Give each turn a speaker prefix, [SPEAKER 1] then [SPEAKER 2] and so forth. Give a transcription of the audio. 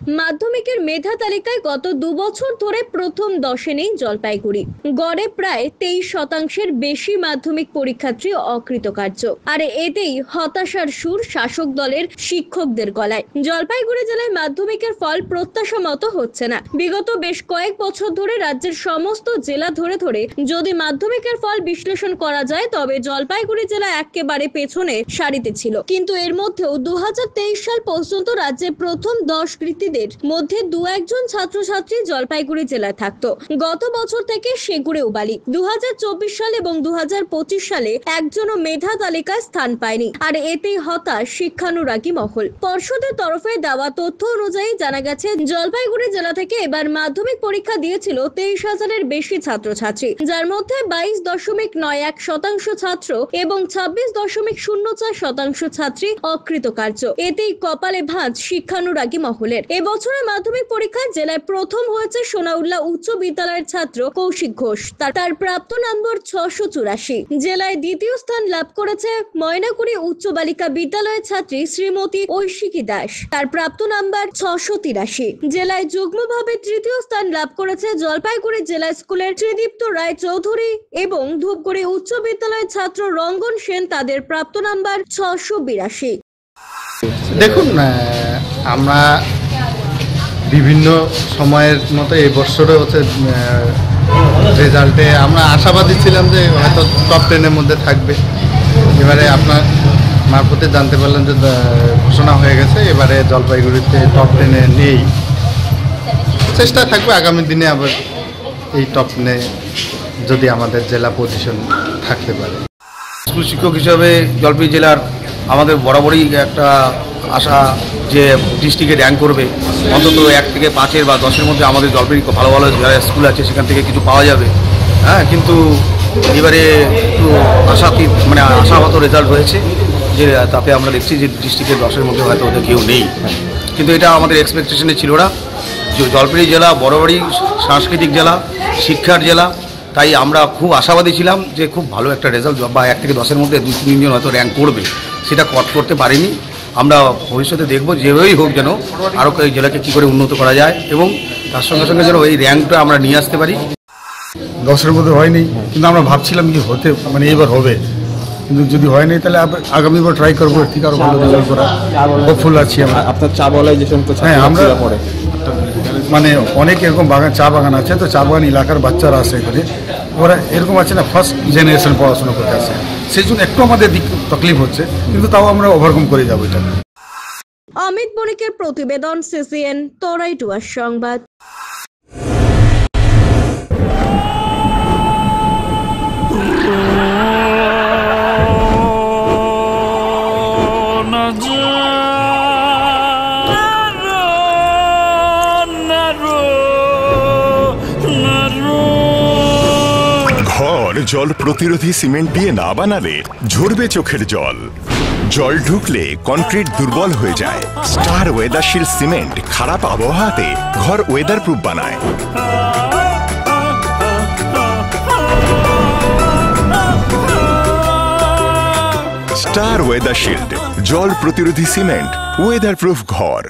[SPEAKER 1] মাধ্যমিকের মেধা তালিকায় গত 2 বছর ধরে প্রথম 10-এ নেই জলপাইগুড়ি। গড়ে প্রায় 23% বেশি মাধ্যমিক পরীক্ষার্থী অকৃতকার্য। আর এতেই হতাশার সুর শাসক দলের শিক্ষকদের গলায়। জলপাইগুড়ি জেলায় মাধ্যমিকের ফল প্রত্যাশা মতো হচ্ছে না। বিগত বেশ কয়েক বছর ধরে রাজ্যের সমস্ত জেলা ধরে ধরে যদি মাধ্যমিকের ফল বিশ্লেষণ করা যায় তবে জলপাইগুড়ি জেলা একেবারে পেছনে সারিতে ছিল। কিন্তু এর মধ্যেও 2023 সাল পর্যন্ত রাজ্যের প্রথম 10 কৃতীদের মধ্যে 2-1 ছাত্রছাত্রী জলপাইগুড়ি জেলায় থাকতো। গত বছর থেকে সেগুড়ে উবালি। 2024 সাল এবং 2025 সালে একজনও মেধা তালিকায় স্থান পায়নি। আর এতেই হতাশ শিক্ষানুরাগী মহল। পর্ষদের তরফে দেওয়া তথ্য অনুযায়ী জানা গেছে জলপাইগুড়ি জেলা থেকে এবার মাধ্যমিক পরীক্ষা দিয়েছিল 23,000-এর বেশি ছাত্রছাত্রী, যার মধ্যে 22.91% ছাত্র এবং 26.04% ছাত্রী অকৃতকার্য। এতেই কপালে ভাঁজ শিক্ষানুরাগী মহলের। এবছরের মাধ্যমিক পরীক্ষায় জেলায় প্রথম হয়েছে সোনাউল্লাহ উচ্চ বিদ্যালয়ের ছাত্র কৌশিক ঘোষ। তার প্রাপ্ত নম্বর 684। জেলায় দ্বিতীয় স্থান লাভ করেছে ময়নাকুড়ি উচ্চ বালিকা বিদ্যালয়ের ছাত্রী শ্রীমতী ঐশিকী দাস। তার প্রাপ্ত নাম্বার 683। জেলায় যুগ্মভাবে তৃতীয় স্থান লাভ করেছে জলপাইগুড়ি জেলা স্কুলের ত্রিদীপ্ত রায় চৌধুরী এবং ধূপগুড়ি উচ্চ বিদ্যালয়ের ছাত্র রঙ্গন সেন। তাদের প্রাপ্ত নাম্বার 682।
[SPEAKER 2] দেখুন, আমরা বিভিন্ন সময়ের মতো এই বছরে হচ্ছে রেজাল্টে আমরা আশাবাদী ছিলাম যে হয়তো টপ 10-এর মধ্যে থাকবে। এবারে আপনার মারফতে জানতে পারলেন যে ঘোষণা হয়ে গেছে এবারে জলপাইগুড়িতে টপ 10-এ নেই। চেষ্টা থাকবে আগামী দিনে আবার এই টপ 10-এ যদি আমাদের জেলা পজিশন থাকতে পারে।
[SPEAKER 3] স্কুল শিক্ষক হিসাবে জলপাইগুড়ি জেলার আমাদের বরাবরই একটা আশা যে ডিস্ট্রিক্টে র্যাঙ্ক করবে, অন্তত 1 থেকে 5 বা 10-এর মধ্যে আমাদের জলপাইগুড়ি ভালো ভালো যারা স্কুল আছে সেখান থেকে কিছু পাওয়া যাবে। হ্যাঁ, কিন্তু এবারে একটু আশাহত রেজাল্ট হয়েছে যে তাতে আমরা দেখছি যে ডিস্ট্রিক্টের 10-এর মধ্যে হয়তো ওদের কেউ নেই। কিন্তু এটা আমাদের এক্সপেকটেশনে ছিল না। জলপাইগুড়ি জেলা বরাবরই সাংস্কৃতিক জেলা, শিক্ষার জেলা, তাই আমরা খুব আশাবাদী ছিলাম যে খুব ভালো একটা রেজাল্ট বা 1 থেকে 10-এর মধ্যে 2-3 জন হয়তো র্যাঙ্ক করবে। সেটা করতে পারিনি। আমরা ভবিষ্যতে দেখব যেভাবেই হোক যেন আরও এই জেলাকে কী করে উন্নত করা যায় এবং তার সঙ্গে সঙ্গে যেন এই র্যাঙ্কটা আমরা নিয়ে আসতে পারি।
[SPEAKER 4] 10-এর মধ্যে হয়নি, কিন্তু আমরা ভাবছিলাম কি হতে এবার হবে, কিন্তু যদি হয়নি তাহলে আগামীবার ট্রাই করবো ঠিক আরও ভালো রেজাল্ট করা। হোপফুল আছি আমরা।
[SPEAKER 5] আপনার চা বলায় যে সমস্ত
[SPEAKER 4] আমরা অনেক এরকম চা বাগান আছে, তো চা বাগান এলাকার বাচ্চারা আসে এখানে, ওরা এরকম আছে না ফার্স্ট জেনারেশন পড়াশোনা করতে আসে, সেই জন্য একটু আমাদের তকলিফ হচ্ছে, কিন্তু তাও আমরা ওভারকাম করে যাবো এটা।
[SPEAKER 1] অমিত বণিকের প্রতিবেদন, CCN তরাইটুয়ার সংবাদ।
[SPEAKER 6] ঘর জল প্রতিরোধী সিমেন্ট দিয়ে না বানালে ঝরবে চোখের জল। জল ঢুকলে কনক্রিট দুর্বল হয়ে যায়। স্টার ওয়েদারশিল্ড সিমেন্ট খারাপ আবহাওয়াতে ঘর ওয়েদার প্রুফ বানায়। স্টার ওয়েদারশিল্ড জল প্রতিরোধী সিমেন্ট, ওয়েদার প্রুফ ঘর।